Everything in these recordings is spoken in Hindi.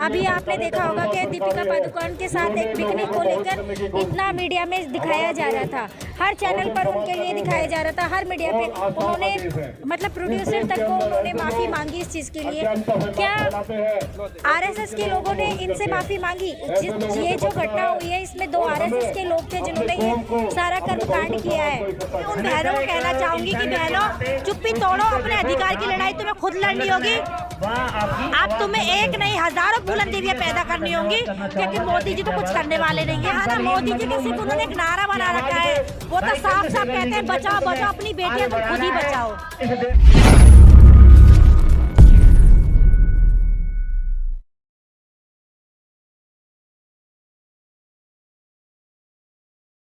अभी आपने देखा होगा कि दीपिका पादुकोण के साथ एक पिकनिक को लेकर इतना मीडिया में दिखाया जा रहा था, हर चैनल पर उनके लिए दिखाया जा रहा था, हर मीडिया पे उन्होंने मतलब प्रोड्यूसर तक को उन्होंने माफ़ी मांगी इस चीज़ के लिए। क्या आरएसएस के लोगों ने इनसे माफ़ी मांगी? ये जो घटना हुई है इसमें 2 आरएसएस के लोग थे जिन्होंने ये सारा कर्मकांड किया है। उन बहनों को कहना चाहूँगी कि बहनों चुप्पी तोड़ो, अपने अधिकार की लड़ाई तुम्हें खुद लड़नी होगी। अब तुम्हें एक नहीं हजारों बुलंदियां पैदा करनी होंगी, क्योंकि मोदी जी तो कुछ करने वाले नहीं है। हाँ ना, मोदी जी के सिर्फ उन्होंने एक नारा बना रखा है, वो तो साफ साफ कहते हैं बचाओ बचाओ अपनी बेटियां तुम खुद ही बचाओ।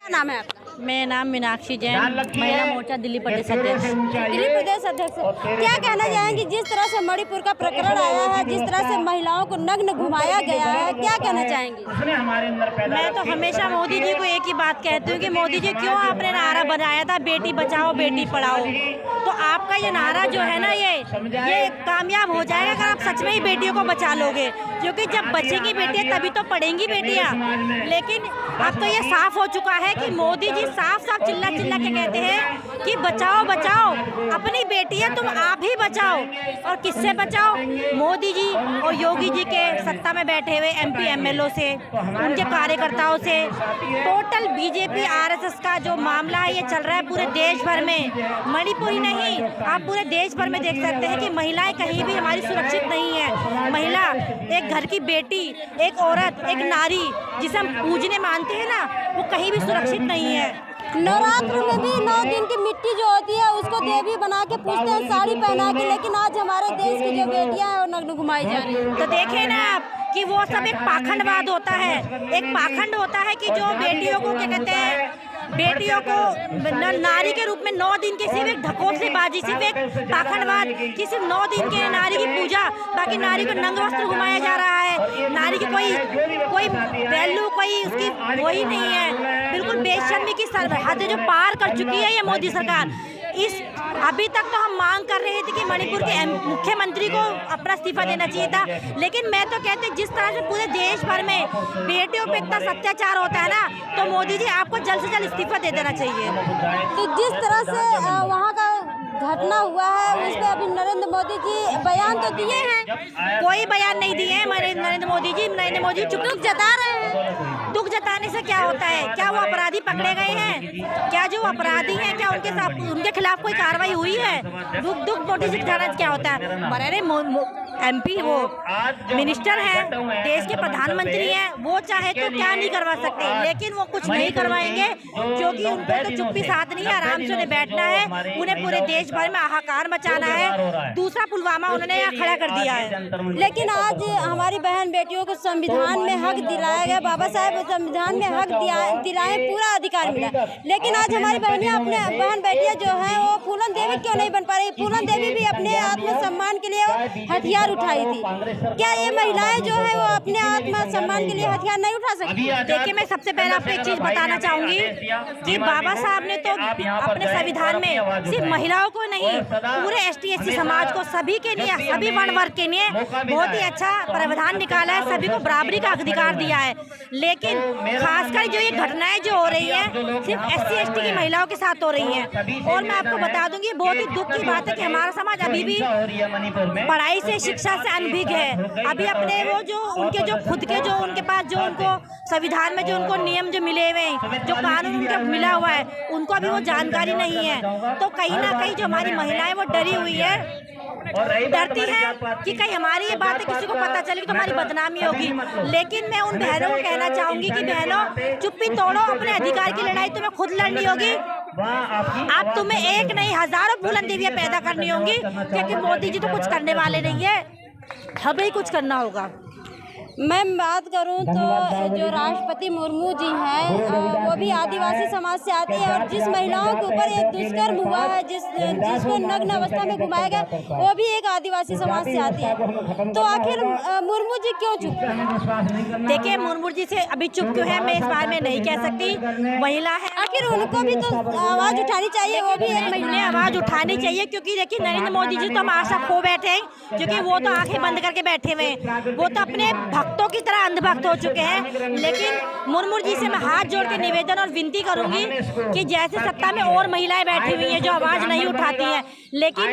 क्या नाम है आपका? मेरा नाम मीनाक्षी जैन, महिला मोर्चा दिल्ली प्रदेश अध्यक्ष। दिल्ली प्रदेश अध्यक्ष, क्या कहना चाहेंगे जिस तरह से मणिपुर का प्रकरण आया है, जिस तरह से महिलाओं को नग्न घुमाया गया है, क्या कहना चाहेंगे? मैं तो हमेशा मोदी जी को एक ही बात कहती हूँ कि मोदी जी क्यों आपने नारा बनाया था बेटी बचाओ बेटी पढ़ाओ, तो आपका ये नारा जो है ना ये कामयाब हो जाएगा अगर आप सच में ही बेटियों को बचा लोगे, क्योंकि जब बचेंगी बेटियां तभी तो पढ़ेंगी बेटियां। लेकिन अब तो ये साफ हो चुका है कि मोदी जी साफ साफ चिल्ला चिल्ला के कहते हैं कि बचाओ बचाओ अपनी बेटियां तुम आप ही बचाओ। और किससे बचाओ? मोदी जी और योगी जी के सत्ता में बैठे हुए MP MLO से, उनके कार्यकर्ताओं से। टोटल बीजेपी RSS का जो मामला है ये चल रहा है पूरे देश भर में, मणिपुर ही नहीं, आप पूरे देश भर में देख सकते हैं कि महिलाएं कहीं भी हमारी सुरक्षित नहीं है। महिला एक घर की बेटी, एक औरत, एक नारी जिसे हम पूजने मानते हैं ना, वो कहीं भी सुरक्षित नहीं है। नवरात्र में भी 9 दिन की मिट्टी जो होती है उसको देवी बना के पूजते हैं साड़ी पहना के, लेकिन आज हमारे देश की जो बेटियां हैं वो नग्न घुमाई जा रही है। तो देखें ना आप कि वो सब एक पाखंडवाद होता है, एक पाखंड होता है कि जो बेटियों को क्या कहते हैं, बेटियों को नारी के रूप में 9 दिन की सिर्फ एक ढकोसलेबाजी, सिर्फ एक पाखंडवाद कि सिर्फ 9 दिन के नारी की पूजा, बाकी नारी को नंग वस्त्र घुमाया जा रहा है। नारी की कोई वैल्यू, कोई उसकी वही नहीं है। बिल्कुल बेशर्मी की सरहद जो पार कर चुकी है ये मोदी सरकार। अभी तक तो हम मांग कर रहे थे कि मणिपुर के मुख्यमंत्री को अपना इस्तीफा देना चाहिए था, लेकिन मैं तो कहती जिस तरह से पूरे देश भर में बेटियों पे इतना अत्याचार होता है ना, तो मोदी जी आपको जल्द से जल्द इस्तीफा दे देना चाहिए। तो जिस तरह से वहाँ का घटना हुआ है उस पर अभी नरेंद्र मोदी जी बयान तो दिए हैं, कोई बयान नहीं दिए हैं नरेंद्र मोदी जी। नरेंद्र मोदी चुप जता रहे हैं। दुख जताने से क्या होता है? क्या वो अपराधी पकड़े गए हैं? क्या जो अपराधी हैं क्या उनके खिलाफ कोई कार्रवाई हुई है? दुख नोटिस दिखाना क्या होता है? बड़े MP वो मिनिस्टर हैं, देश के प्रधानमंत्री हैं, वो चाहे तो क्या नहीं करवा सकते, लेकिन वो कुछ नहीं करवाएंगे क्योंकि उनको तो चुप्पी साथ नहीं है, आराम से उन्हें बैठना है, उन्हें पूरे देश भर में हाहाकार मचाना है। दूसरा पुलवामा उन्होंने यहाँ खड़ा कर दिया है। लेकिन आज हमारी बहन बेटियों को संविधान में हक दिलाया गया, बाबा साहेब संविधान में हक दिलाए, पूरा अधिकार मिला, लेकिन आज हमारी बहनियां, अपने बहन बेटियां जो हैं वो फूलन देवी क्यों नहीं बन पा रही? फूलन देवी भी अपने आत्मसम्मान के लिए हथियार उठाई थी, क्या ये महिलाएं जो है वो अपने आत्मसम्मान के लिए हथियार नहीं उठा सकती? देखिए, मैं सबसे पहले आपको एक चीज बताना चाहूंगी कि बाबा साहब ने तो अपने संविधान में सिर्फ महिलाओं को नहीं, पूरे ST/SC समाज को, सभी के लिए, सभी वर्ण वर्ग के लिए बहुत ही अच्छा प्रावधान निकाला है, सभी को बराबरी का अधिकार दिया है। लेकिन खासकर जो ये घटनाएं जो हो रही है सिर्फ SC/ST की महिलाओं के साथ हो रही हैं। और मैं आपको बता दूंगी बहुत ही दुख की बात है कि हमारा समाज अभी भी पढ़ाई से, शिक्षा से अनभिज्ञ है। अभी अपने वो जो उनके जो खुद के जो उनके पास जो उनको संविधान में जो उनको नियम जो मिले हुए हैं, जो कानून उनको मिला हुआ है, उनको अभी वो जानकारी नहीं है। तो कहीं ना कहीं जो हमारी महिलाएं वो डरी हुई है, डरती हैं कि कहीं हमारी ये बातें किसी को पता चलेगी तो हमारी बदनामी होगी। लेकिन मैं उन बहनों को कहना चाहूंगी कि बहनों चुप्पी तोड़ो, अपने अधिकार की लड़ाई तुम्हें खुद लड़नी होगी। आप तुम्हें एक नहीं हजारों बुलंदियां पैदा करनी होंगी, क्योंकि मोदी जी तो कुछ करने वाले नहीं है, हमें ही कुछ करना होगा। मैं बात करूं तो जो राष्ट्रपति मुर्मू जी हैं वो भी आदिवासी समाज से आती है, और जिस महिलाओं के ऊपर एक दुष्कर्म हुआ है, जिसको नग्न अवस्था में घुमाया गया, वो भी एक आदिवासी समाज से आती है। तो आखिर मुर्मू जी क्यों चुप? देखिए, मुर्मू जी से अभी चुप क्यों है मैं इस बारे में नहीं कह सकती, महिला है, आखिर उनको भी तो आवाज उठानी चाहिए, वो भी एक उन्हें आवाज उठानी चाहिए। क्योंकि देखिए, नरेंद्र मोदी जी तो हम आशा खो बैठे हैं, क्योंकि वो तो आंखें बंद करके बैठे हुए हैं, वो तो अपने भक्तों की तरह अंधभक्त हो चुके हैं। लेकिन मुर्मू जी से मैं हाथ जोड़ के निवेदन और विनती करूंगी कि जैसे सत्ता में और महिलाएं बैठी हुई हैं जो आवाज नहीं उठाती हैं, लेकिन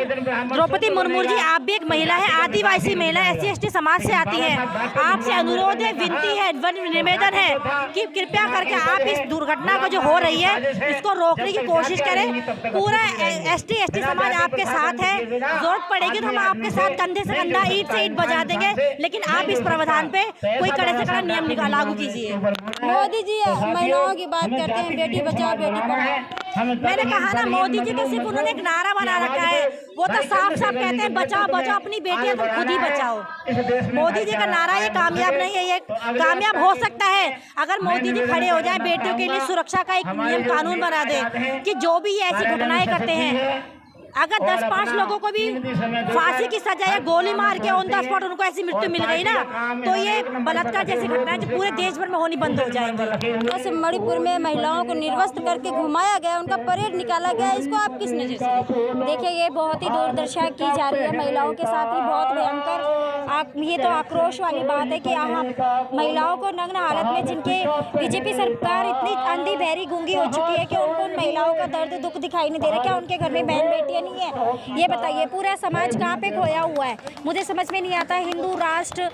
द्रौपदी मुर्मू जी आप भी एक महिला है, आदिवासी महिला, SC/ST समाज से आती हैं। आपसे अनुरोध है, विनती है, निवेदन है कि कृपया करके आप इस दुर्घटना को जो हो रही है इसको रोकने की कोशिश करें। पूरा ST/ST समाज आपके साथ है, जरूरत पड़ेगी तो हम आपके साथ कंधे से कंधा, ईंट से ईंट बजा देंगे, लेकिन आप इस प्रावधान पे कोई कड़े से कड़ा नियम लागू कीजिए। मोदी जी महिलाओं की बात करते हैं, बेटी बचाओ बेटी पढ़ाओ। मैंने कहा ना, मोदी जी का सिर्फ उन्होंने एक नारा बना रखा है, वो तो साफ साफ कहते हैं बचाओ बचाओ अपनी बेटियां तुम खुद ही बचाओ। मोदी जी का नारा ये कामयाब नहीं है, ये कामयाब हो सकता है अगर मोदी जी खड़े हो जाए, बेटियों के लिए सुरक्षा का एक नियम कानून बना दे कि जो भी ऐसी घटनाएं करते हैं, अगर 10-5 लोगों को भी फांसी की सजा या गोली मार के ऑन द स्पॉट उनको ऐसी मृत्यु मिल गई ना, तो ये बलात्कार जैसी घटनाएं जो पूरे देश भर में होनी बंद हो जाएंगी। जैसे मणिपुर में महिलाओं को निर्वस्त्र करके घुमाया गया, उनका परेड निकाला गया, इसको आप किस नज़र से देखिए? ये बहुत ही दुर्दशा की जा रही है महिलाओं के साथ ही, बहुत भयंकर। ये तो आक्रोश वाली बात है कि यहाँ महिलाओं को नग्न हालत में, जिनके BJP सरकार इतनी अंधी बहरी गूंगी हो चुकी है कि उनको उन महिलाओं का दर्द दुख दिखाई नहीं दे रहा। क्या उनके घर में बहन बेटियां नहीं है? ये बताइए, पूरा समाज कहाँ पे खोया हुआ है? मुझे समझ में नहीं आता। हिंदू राष्ट्र,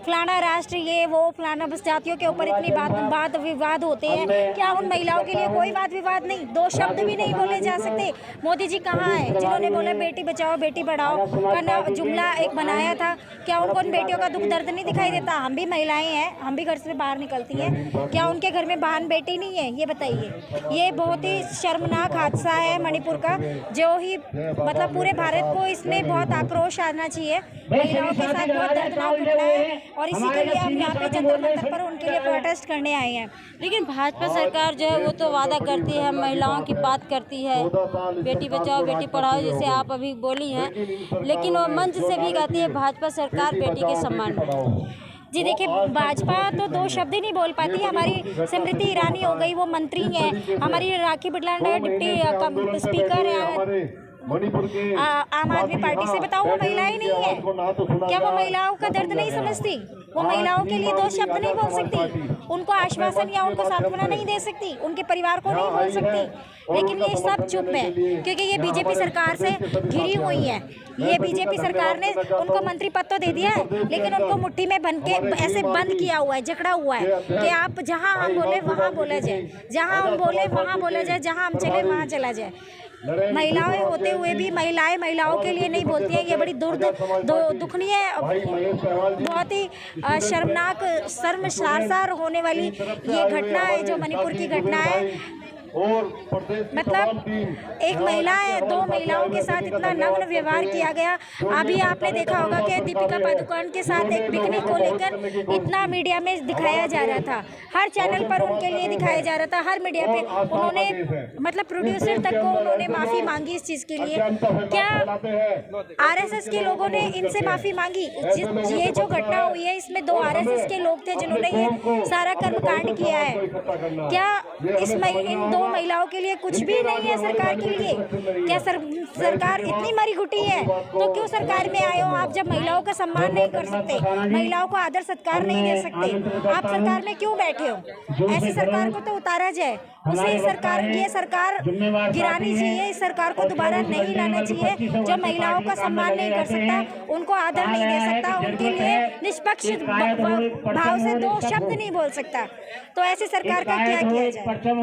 फलाना राष्ट्र, ये वो फलाना, बस जातियों के ऊपर इतनी वाद विवाद होते हैं। क्या उन महिलाओं के लिए कोई वाद विवाद नहीं? 2 शब्द भी नहीं बोले जा सकते? मोदी जी कहाँ हैं जिन्होंने बोला बेटी बचाओ बेटी पढ़ाओ का जुमला एक बनाया था? क्या उनको उन बेटियों का दुख दर्द नहीं दिखाई देता? हम भी महिलाएं हैं, हम भी घर से बाहर निकलती हैं, क्या उनके घर में बहन बेटी नहीं है? ये बताइए। ये बहुत ही शर्मनाक हादसा है मणिपुर का, जो ही मतलब पूरे भारत को इसमें बहुत आक्रोश आना चाहिए। महिलाओं के साथ बहुत दर्दनाक घटना है और इसी के लिए हम यहाँ पे जंतर मंतर पर उनके लिए प्रोटेस्ट करने आए हैं। लेकिन भाजपा सरकार जो है वो तो वादा करती है, महिलाओं की बात करती है, बेटी बचाओ बेटी पढ़ाओ जैसे आप अभी बोली हैं, लेकिन वो मंच से भी कहती है भाजपा सरकार बेटी के सम्मान में। जी देखिए, भाजपा तो 2 शब्द ही नहीं बोल पाती। हमारी स्मृति ईरानी हो गई, वो मंत्री हैं, हमारी राखी बिरलानी डिप्टी स्पीकर है आम आदमी पार्टी से। बताओ, वो महिलाएं नहीं है क्या? वो महिलाओं का दर्द नहीं समझती? वो महिलाओं के लिए 2 शब्द नहीं बोल सकती? उनको आश्वासन या उनको सांत्वना नहीं दे सकती? उनके परिवार को नहीं बोल सकती? लेकिन ये सब चुप है क्योंकि ये BJP सरकार से घिरी हुई है। ये BJP सरकार ने उनको मंत्री पद तो दे दिया है, लेकिन उनको मुट्ठी में बन के ऐसे बंद किया हुआ है, जकड़ा हुआ है कि आप जहां हम बोले वहां बोला जाए, जहां हम बोले वहां बोला जाए, जहां हम चले वहां चला जाए। महिलाएं होते हुए भी महिलाएं महिलाओं के लिए नहीं बोलती हैं। ये बड़ी दुखनीय, बहुत ही शर्मनाक, शर्मसार होने वाली ये घटना है जो मणिपुर की घटना है। मतलब एक महिला है, 2 महिलाओं के साथ इतना नग्न व्यवहार किया गया। अभी आपने देखा होगा कि दीपिका पादुकोण के साथ एक पिकनिक को लेकर इतना मीडिया में दिखाया जा रहा था, हर चैनल पर उनके लिए दिखाया जा रहा था, हर मीडिया पे उन्होंने मतलब प्रोड्यूसर तक को उन्होंने माफ़ी मांगी इस चीज़ के लिए। क्या RSS के लोगों ने इनसे माफ़ी मांगी? ये जो घटना हुई है इसमें 2 RSS के लोग थे जिन्होंने ये सारा कर्मकांड किया है। क्या इन 2 महिलाओं के लिए कुछ भी नहीं है सरकार के लिए? क्या सरकार इतनी मरी घुटी है? तो क्यों सरकार में आए हो आप जब महिलाओं का सम्मान नहीं कर सकते, महिलाओं को आदर सत्कार नहीं दे सकते? आप सरकार में क्यों बैठे हो? ऐसी सरकार को तो उतारा जाए, उसे ये सरकार गिरानी चाहिए। इस सरकार को दोबारा नहीं लाना चाहिए जो महिलाओं का सम्मान नहीं कर सकता, उनको आदर नहीं दे सकता, उनके लिए निष्पक्ष भाव से 2 शब्द नहीं बोल सकता। तो ऐसी सरकार का क्या किया जाए?